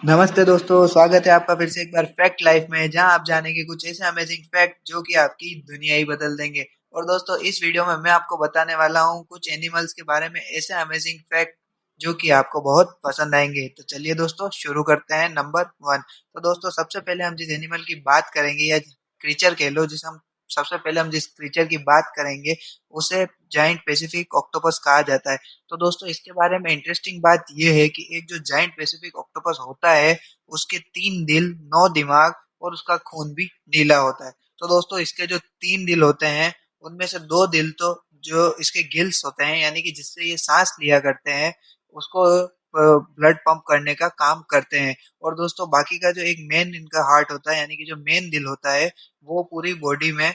नमस्ते दोस्तों, स्वागत है आपका फिर से एक बार फैक्ट लाइफ में, जहां आप जानेंगे कुछ ऐसे अमेजिंग फैक्ट जो कि आपकी दुनिया ही बदल देंगे। और दोस्तों, इस वीडियो में मैं आपको बताने वाला हूं कुछ एनिमल्स के बारे में, ऐसे अमेजिंग फैक्ट जो कि आपको बहुत पसंद आएंगे। तो चलिए दोस्तों, शुरू करते हैं। Number one. तो दोस्तों, सबसे पहले हम जिस एनिमल की बात करेंगे या क्रीचर कह लो, जिस हम सबसे पहले हम जिस क्रीचर की बात करेंगे उसे जाइंट पैसिफिक ऑक्टोपस कहा जाता है। तो दोस्तों, इसके बारे में इंटरेस्टिंग बात ये है कि एक जो जाइंट पैसिफिक ऑक्टोपस होता है, उसके 3 दिल, 9 दिमाग और उसका खून भी नीला होता है। तो दोस्तों, इसके जो 3 दिल होते हैं, उनमें से 2 दिल तो जो इसके गिल्स होते हैं, यानी कि जिससे ये सांस लिया करते हैं, उसको ब्लड पंप करने का काम करते हैं। और दोस्तों, बाकी का जो एक मेन इनका हार्ट होता है, यानी कि जो मेन दिल होता है, वो पूरी बॉडी में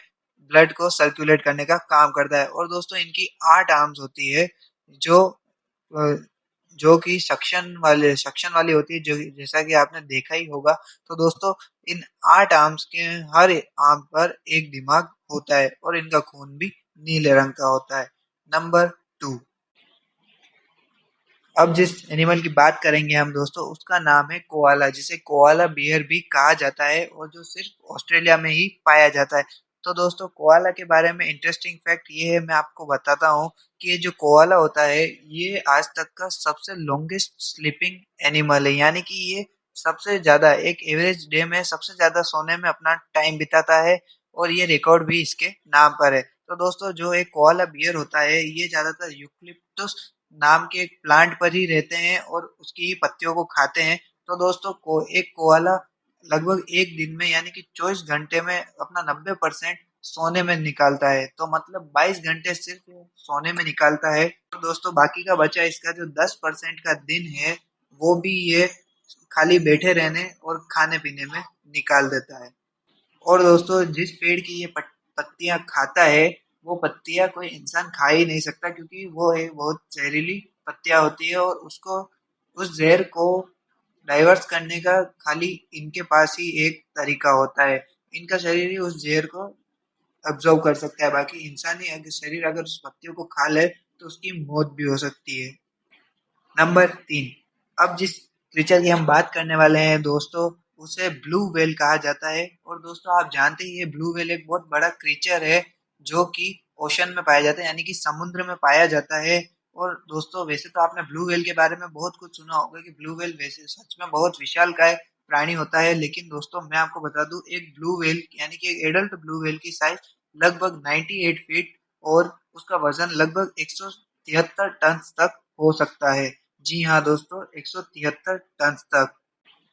ब्लड को सर्कुलेट करने का काम करता है। और दोस्तों, इनकी 8 आर्म्स होती है, जो अ, जो कि सक्शन वाली होती है, जो जैसा कि आपने देखा ही होगा। तो दोस्तों, इन 8 आर्म्स के हर आर्म पर एक दिमाग होता है और इनका खून भी नीले रंग का होता है। नंबर 2। अब जिस एनिमल की बात करेंगे हम दोस्तों, उसका नाम है कोआला, जिसे कोआला बियर भी कहा जाता है और जो सिर्फ ऑस्ट्रेलिया में ही पाया जाता है। तो दोस्तों, कोआला के बारे में इंटरेस्टिंग फैक्ट ये है, मैं आपको बताता हूँ कि ये जो कोआला होता है, ये आज तक का सबसे लॉन्गेस्ट स्लीपिंग एनिमल है। यानी कि ये सबसे ज्यादा, एक एवरेज डे में सबसे ज्यादा सोने में अपना टाइम बिताता है, और ये रिकॉर्ड भी इसके नाम पर है। तो दोस्तों, जो एक कोआला बियर होता है, ये ज्यादातर यूकलिप्टस नाम के एक प्लांट पर ही रहते हैं और उसकी ही पत्तियों को खाते हैं। तो दोस्तों, एक कोआला लगभग एक दिन में, यानी कि 24 घंटे में, अपना 90% सोने में निकालता है। तो मतलब 22 घंटे सिर्फ सोने में निकालता है। तो दोस्तों, बाकी का बचा इसका जो 10% का दिन है, वो भी ये खाली बैठे रहने और खाने पीने में निकाल देता है। और दोस्तों, जिस पेड़ की ये पत्तियां खाता है, वो पत्तियां कोई इंसान खा ही नहीं सकता, क्योंकि वो एक बहुत जहरीली पत्तियां होती है, और उसको, उस जहर को डाइवर्स करने का खाली इनके पास ही एक तरीका होता है। इनका शरीर ही उस जहर को अब्जॉर्व कर सकता है। बाकी इंसानी अगर शरीर अगर उस पत्तियों को खा ले, तो उसकी मौत भी हो सकती है। नंबर 3। अब जिस क्रीचर की हम बात करने वाले हैं दोस्तों, उसे ब्लू व्हेल कहा जाता है। और दोस्तों, आप जानते ही है, ब्लू व्हेल एक बहुत बड़ा क्रीचर है जो कि ओशन में पाया जाता है, यानी कि समुद्र में पाया जाता है। और दोस्तों, वैसे तो आपने ब्लू व्हेल के बारे में बहुत कुछ सुना होगा कि ब्लू व्हेल वैसे सच में बहुत विशालकाय प्राणी होता है। लेकिन दोस्तों, मैं आपको बता दूं, एक ब्लू व्हेल, यानी कि एक एडल्ट ब्लू व्हेल की साइज लगभग 98 फीट और उसका वजन लगभग 173 टन तक हो सकता है। जी हाँ दोस्तों, 173 टन तक।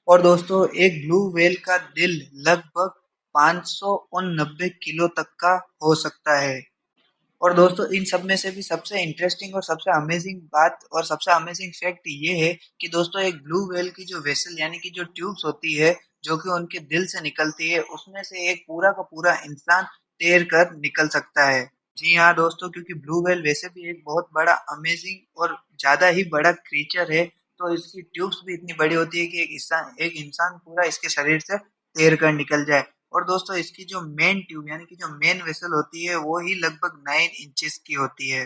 और दोस्तों, एक ब्लू व्हेल का दिल लगभग 590 किलो तक का हो सकता है। और दोस्तों, इन सब में से भी सबसे इंटरेस्टिंग और सबसे अमेजिंग बात और सबसे अमेजिंग फैक्ट ये है कि दोस्तों, एक ब्लू व्हेल की जो वेसल, यानी कि जो ट्यूब्स होती है, जो कि उनके दिल से निकलती है, उसमें से एक पूरा का पूरा इंसान तैर कर निकल सकता है। जी हाँ दोस्तों, क्योंकि ब्लू व्हेल वैसे भी एक बहुत बड़ा अमेजिंग और ज्यादा ही बड़ा क्रीचर है, तो इसकी ट्यूब्स भी इतनी बड़ी होती है कि एक इंसान पूरा इसके शरीर से तैर कर निकल जाए। और दोस्तों, इसकी जो मेन ट्यूब, यानी कि जो मेन वेसल होती है, वो ही लगभग 9 इंचेस की होती है।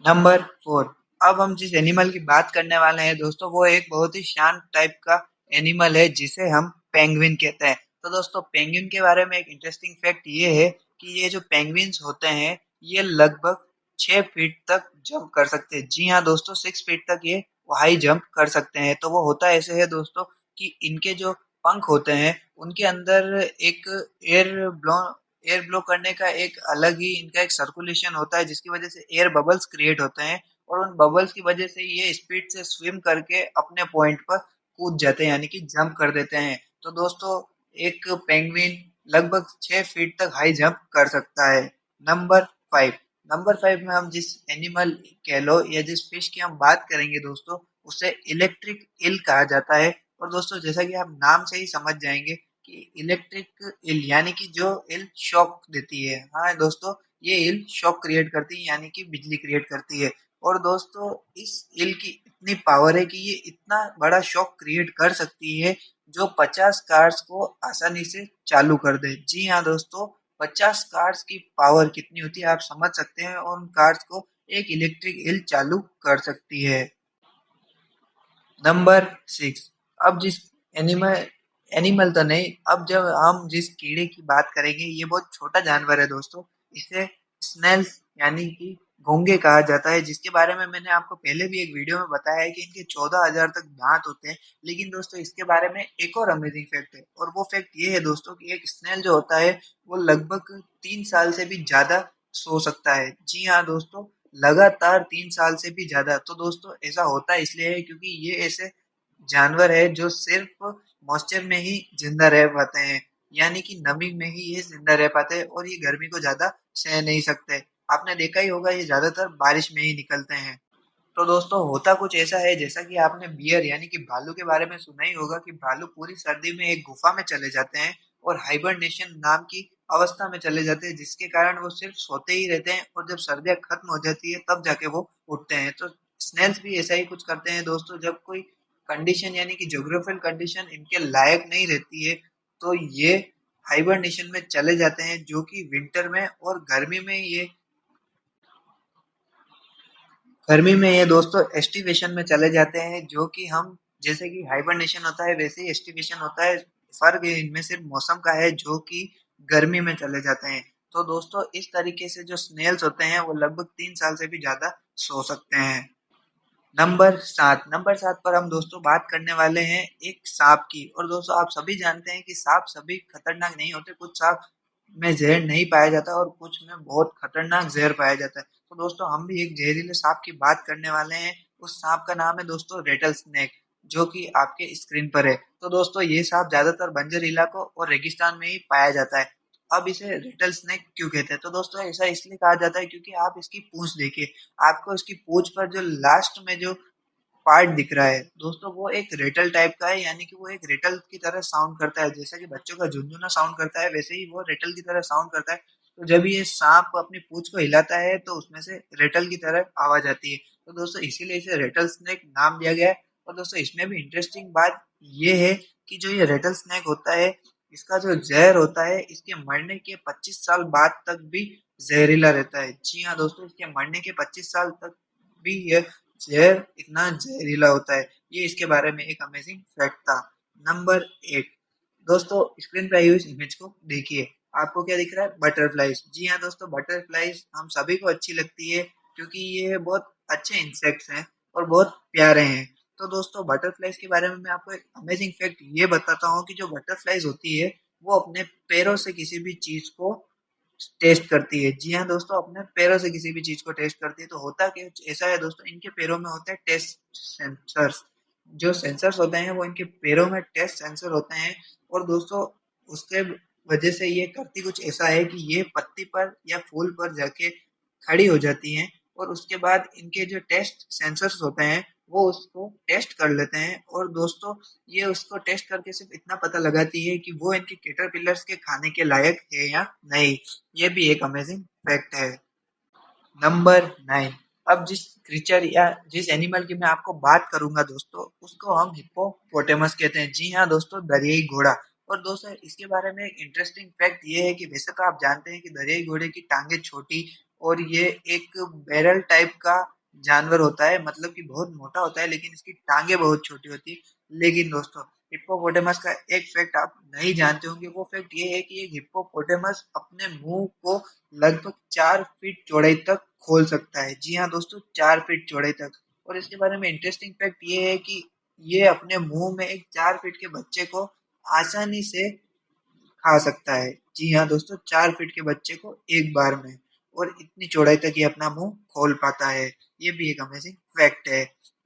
नंबर 4। अब हम जिस एनिमल की बात करने वाले हैं दोस्तों, वो एक बहुत ही शांत टाइप का एनिमल है, जिसे हम पेंगुइन कहते हैं। तो दोस्तों, पेंगुइन के बारे में एक इंटरेस्टिंग फैक्ट ये है कि ये जो पेंगुइन्स होते हैं, ये लगभग 6 फीट तक जंप कर सकते हैं। जी हाँ दोस्तों, 6 फीट तक ये हाई जंप कर सकते हैं। तो वो होता ऐसे है दोस्तों, कि इनके जो पंख होते हैं, उनके अंदर एक एयर ब्लो एयर ब्लो करने का एक अलग ही इनका एक सर्कुलेशन होता है, जिसकी वजह से एयर बबल्स क्रिएट होते हैं, और उन बबल्स की वजह से ये स्पीड से स्विम करके अपने पॉइंट पर कूद जाते हैं, यानी कि जंप कर देते हैं। तो दोस्तों, एक पेंगुइन लगभग 6 फीट तक हाई जंप कर सकता है। नंबर 5। नंबर 5 में हम जिस एनिमल कह लो या जिस फिश की हम बात करेंगे दोस्तों, उसे इलेक्ट्रिक ईल कहा जाता है। और दोस्तों, जैसा कि आप नाम से ही समझ जाएंगे कि इलेक्ट्रिक ईल, यानी कि जो ईल शॉक देती है। हाँ दोस्तों, ये ईल शॉक क्रिएट करती है, यानी कि बिजली क्रिएट करती है। और दोस्तों, इस ईल की इतनी पावर है कि ये इतना बड़ा शॉक क्रिएट कर सकती है, जो 50 कार्स को आसानी से चालू कर दे। जी हाँ दोस्तों, 50 कार्स की पावर कितनी होती है आप समझ सकते हैं, और उन कार्स को एक इलेक्ट्रिक ईल चालू कर सकती है। नंबर 6। अब जिस एनिमल एनिमल तो नहीं, अब जब हम जिस कीड़े की बात करेंगे ये बहुत छोटा जानवर है दोस्तों। इसे स्नेल्स यानी कि घोंघे कहा जाता है, जिसके बारे में मैंने आपको पहले भी एक वीडियो में बताया है कि इनके 14,000 तक दांत होते हैं। लेकिन दोस्तों इसके बारे में एक और अमेजिंग फैक्ट है, और वो फैक्ट ये है दोस्तों कि एक स्नेल जो होता है वो लगभग 3 साल से भी ज्यादा सो सकता है। जी हाँ दोस्तों, लगातार 3 साल से भी ज्यादा। तो दोस्तों ऐसा होता है इसलिए है क्योंकि ये ऐसे जानवर है जो सिर्फ मॉइस्चर में ही जिंदा रह पाते हैं, यानी कि नमी में ही ये जिंदा रह पाते हैं, और ये गर्मी को ज्यादा सह नहीं सकते। आपने देखा ही होगा ये ज्यादातर बारिश में ही निकलते हैं। तो दोस्तों होता कुछ ऐसा है, जैसा कि आपने बियर यानी कि भालू के बारे में सुना ही होगा कि भालू पूरी सर्दी में एक गुफा में चले जाते हैं और हाइबरनेशन नाम की अवस्था में चले जाते हैं, जिसके कारण वो सिर्फ सोते ही रहते हैं, और जब सर्दियां खत्म हो जाती है तब जाके वो उठते हैं। तो स्नेल्स भी ऐसा ही कुछ करते हैं दोस्तों। जब कोई कंडीशन यानी कि ज्योग्राफिकल कंडीशन इनके लायक नहीं रहती है तो ये हाइबरनेशन में चले जाते हैं, जो कि विंटर में और गर्मी में ये दोस्तों एस्टिवेशन में चले जाते हैं, जो कि हम जैसे कि हाइबरनेशन होता है वैसे ही एस्टिवेशन होता है। फर्क इनमें सिर्फ मौसम का है, जो कि गर्मी में चले जाते हैं। तो दोस्तों इस तरीके से जो स्नेल्स होते हैं वो लगभग 3 साल से भी ज्यादा सो सकते हैं। नंबर 7 पर हम दोस्तों बात करने वाले हैं एक सांप की। और दोस्तों आप सभी जानते हैं कि सांप सभी खतरनाक नहीं होते, कुछ सांप में जहर नहीं पाया जाता और कुछ में बहुत खतरनाक जहर पाया जाता है। तो दोस्तों हम भी एक जहरीले सांप की बात करने वाले हैं। उस सांप का नाम है दोस्तों रेटल स्नेक, जो कि आपके स्क्रीन पर है। तो दोस्तों ये सांप ज्यादातर बंजर इलाकों और रेगिस्तान में ही पाया जाता है। अब इसे रेटल स्नेक क्यों कहते हैं? तो दोस्तों ऐसा इसलिए कहा जाता है क्योंकि आप इसकी पूंछ देखिए, आपको इसकी पूंछ पर जो लास्ट में जो पार्ट दिख रहा है दोस्तों, वो एक रेटल टाइप का है, यानी कि वो एक रेटल की तरह साउंड करता है। जैसा कि बच्चों का झुनझुना साउंड करता है वैसे ही वो रेटल की तरह साउंड करता है। तो जब ये सांप अपनी पूंछ को हिलाता है तो उसमें से रेटल की तरह आवाज आती है। तो दोस्तों इसीलिए इसे रेटल स्नेक नाम दिया गया है। और दोस्तों इसमें भी इंटरेस्टिंग बात ये है कि जो ये रेटल स्नेक होता है, इसका जो जहर होता है इसके मरने के 25 साल बाद तक भी जहरीला रहता है। जी हाँ दोस्तों, इसके मरने के 25 साल तक भी ये जहर इतना जहरीला होता है। ये इसके बारे में एक अमेजिंग फैक्ट था। नंबर 8, दोस्तों स्क्रीन पे आई हुई इस इमेज को देखिए, आपको क्या दिख रहा है? बटरफ्लाइज। जी हाँ दोस्तों, बटरफ्लाइज हम सभी को अच्छी लगती है क्योंकि ये बहुत अच्छे इंसेक्ट्स हैं और बहुत प्यारे हैं। तो दोस्तों बटरफ्लाइज के बारे में मैं आपको एक अमेजिंग फैक्ट ये बताता हूँ कि जो बटरफ्लाइज होती है वो अपने पैरों से किसी भी चीज को टेस्ट करती है। जी हाँ दोस्तों, अपने पैरों से किसी भी चीज को टेस्ट करती है। तो होता कि ऐसा है दोस्तों, इनके पैरों में होते हैं टेस्ट सेंसर्स। जो सेंसर्स होते हैं वो इनके पैरों में टेस्ट सेंसर होते हैं। और दोस्तों उसके वजह से ये करती कुछ ऐसा है कि ये पत्ती पर या फूल पर जाके खड़ी हो जाती हैं, और उसके बाद इनके जो टेस्ट सेंसर्स होते हैं वो उसको टेस्ट कर लेते हैं। और दोस्तों ये उसको टेस्ट करके सिर्फ इतना पता लगाती है कि वो इनके कैटरपिलर्स के खाने के लायक है या नहीं। ये भी एक अमेजिंग फैक्ट है। नंबर 9, अब जिस क्रीचर या जिस एनिमल की मैं आपको बात करूंगा दोस्तों, उसको हम हिप्पोपोटेमस कहते हैं। जी हाँ दोस्तों, दरियाई घोड़ा। और दोस्तों इसके बारे में एक इंटरेस्टिंग फैक्ट ये है कि वैसे तो आप जानते हैं कि दरियाई घोड़े की टांगे छोटी और ये एक बैरल टाइप का जानवर होता है, मतलब कि बहुत मोटा होता है, लेकिन इसकी टांगे बहुत छोटी होती है। लेकिन दोस्तों हिप्पोपोटेमस का एक फैक्ट आप नहीं जानते होंगे, वो फैक्ट ये है कि एक हिप्पोपोटेमस अपने मुंह को लगभग 4 फीट चौड़ाई तक खोल सकता है। जी हाँ दोस्तों, 4 फीट चौड़ाई तक। और इसके बारे में इंटरेस्टिंग फैक्ट ये है कि ये अपने मुंह में एक 4 फीट के बच्चे को आसानी से खा सकता है। जी हाँ दोस्तों, 4 फीट के बच्चे को एक बार में, और इतनी चौड़ाई तक ये अपना मुंह खोल पाता है। ये भी एक अमेजिंग फैक्ट है।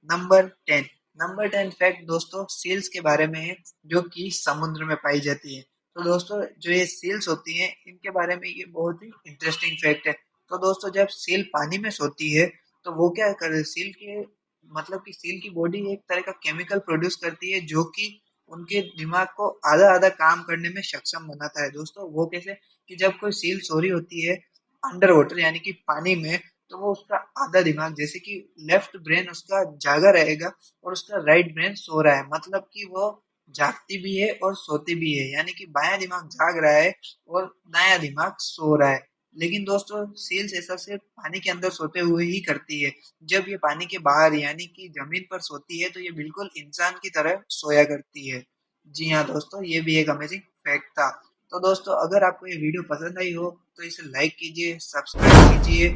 नंबर 10 फैक्ट दोस्तों सील्स के बारे में है, जो कि समुद्र में पाई जाती है। तो दोस्तों जो ये सील्स होती हैं इनके बारे में ये बहुत ही इंटरेस्टिंग फैक्ट है। तो दोस्तों जब सील पानी में सोती है तो वो क्या करे, सील के मतलब कि सील की बॉडी एक तरह का केमिकल प्रोड्यूस करती है, जो कि उनके दिमाग को आधा आधा काम करने में सक्षम बनाता है। दोस्तों वो कैसे, कि जब कोई सील सो रही होती है अंडर वाटर यानी कि पानी में, तो वो उसका आधा दिमाग जैसे कि लेफ्ट ब्रेन उसका जागा रहेगा और उसका राइट ब्रेन सो रहा है, मतलब कि वो जागती भी है और सोती भी है, यानी कि बायां दिमाग जाग रहा है और दायां दिमाग सो रहा है। लेकिन दोस्तों सील्स ऐसा सिर्फ पानी के अंदर सोते हुए ही करती है। जब ये पानी के बाहर यानी कि जमीन पर सोती है तो ये बिल्कुल इंसान की तरह सोया करती है। जी हाँ दोस्तों, ये भी एक अमेजिंग फैक्ट था। तो दोस्तों, अगर आपको ये वीडियो पसंद आई हो तो इसे लाइक कीजिए, सब्सक्राइब कीजिए